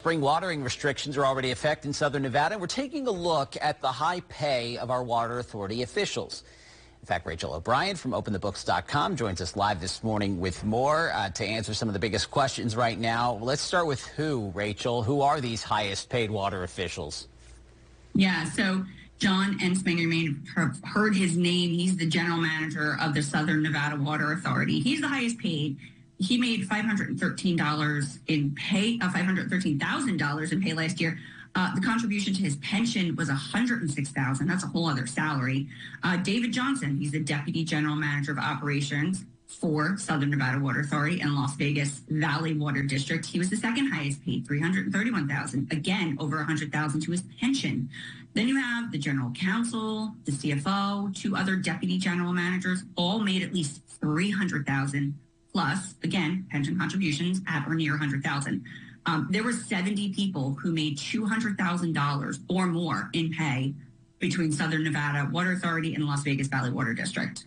Spring watering restrictions are already in effect in southern Nevada. We're taking a look at the high pay of our water authority officials. In fact, Rachel O'Brien from OpenTheBooks.com joins us live this morning with more to answer some of the biggest questions right now. Let's start with who, Rachel? Who are these highest paid water officials? Yeah, so John Ensminger, you may have heard his name. He's the general manager of the Southern Nevada Water Authority. He's the highest paid. He made $513 in pay, $513,000 in pay last year. The contribution to his pension was $106,000. That's a whole other salary. David Johnson, he's the deputy general manager of operations for Southern Nevada Water Authority and Las Vegas Valley Water District. He was the second highest paid, $331,000. Again, over $100,000 to his pension. Then you have the general counsel, the CFO, two other deputy general managers, all made at least $300,000. Plus, again, pension contributions at or near $100,000. There were 70 people who made $200,000 or more in pay between Southern Nevada Water Authority and Las Vegas Valley Water District.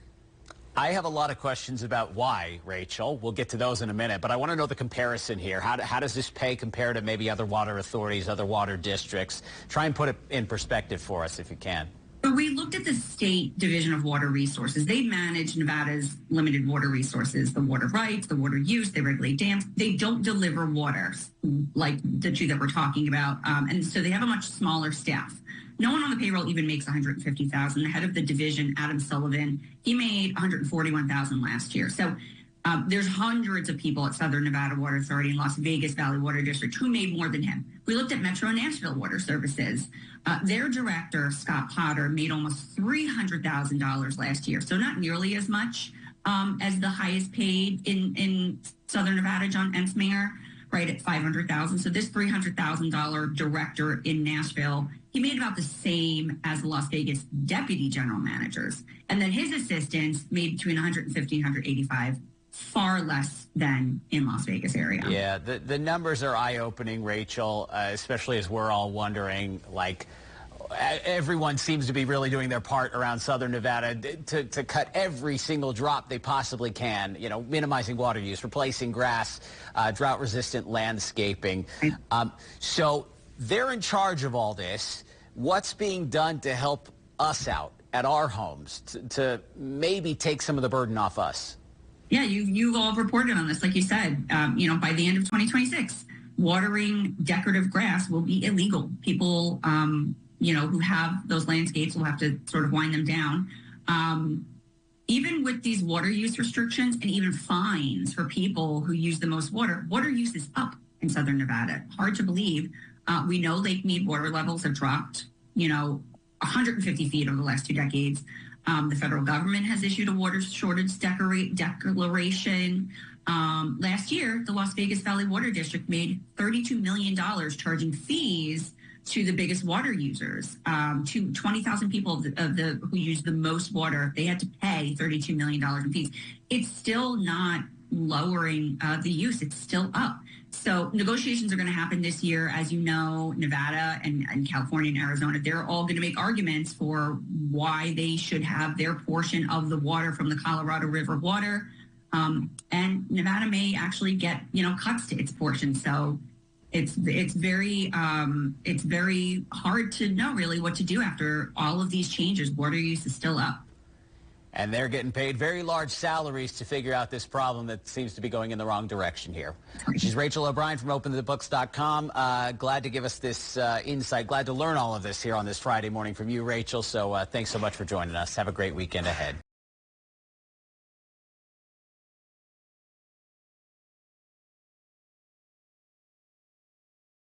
I have a lot of questions about why, Rachel. We'll get to those in a minute, but I want to know the comparison here. How does this pay compare to maybe other water authorities, other water districts? Try and put it in perspective for us if you can. So we looked at the State Division of Water Resources. They manage Nevada's limited water resources, the water rights, the water use. They regulate dams. They don't deliver water like the two that we're talking about. And so they have a much smaller staff. No one on the payroll even makes $150,000. The head of the division, Adam Sullivan, he made $141,000 last year. So there's hundreds of people at Southern Nevada Water Authority and Las Vegas Valley Water District who made more than him. We looked at Metro Nashville Water Services. Their director, Scott Potter, made almost $300,000 last year. So not nearly as much as the highest paid in Southern Nevada, John Ensminger, right at $500,000. So this $300,000 director in Nashville, he made about the same as the Las Vegas deputy general managers. And then his assistants made between $150,000 and $185,000. Far less than in Las Vegas area. Yeah, the numbers are eye-opening, Rachel, especially as we're all wondering, like, everyone seems to be really doing their part around Southern Nevada to cut every single drop they possibly can, you know, minimizing water use, replacing grass, drought-resistant landscaping. So they're in charge of all this. What's being done to help us out at our homes to maybe take some of the burden off us? Yeah, you've all reported on this, like you said. You know, by the end of 2026, watering decorative grass will be illegal. People, you know, who have those landscapes will have to sort of wind them down. Even with these water use restrictions and even fines for people who use the most water, water use is up in Southern Nevada. Hard to believe. We know Lake Mead water levels have dropped, you know, 150 feet over the last 2 decades. The federal government has issued a water shortage declaration. Last year, the Las Vegas Valley Water District made $32 million charging fees to the biggest water users. To 20,000 people who use the most water, they had to pay $32 million in fees. It's still not lowering the use. It's still up. So negotiations are going to happen this year. As you know, Nevada and California and Arizona, they're all going to make arguments for why they should have their portion of the water from the Colorado River water. And Nevada may actually get, you know, cuts to its portion. So it's very hard to know really what to do after all of these changes. Water use is still up. And they're getting paid very large salaries to figure out this problem that seems to be going in the wrong direction here. She's Rachel O'Brien from OpenTheBooks.com. Glad to give us this insight. Glad to learn all of this here on this Friday morning from you, Rachel. So thanks so much for joining us. Have a great weekend ahead.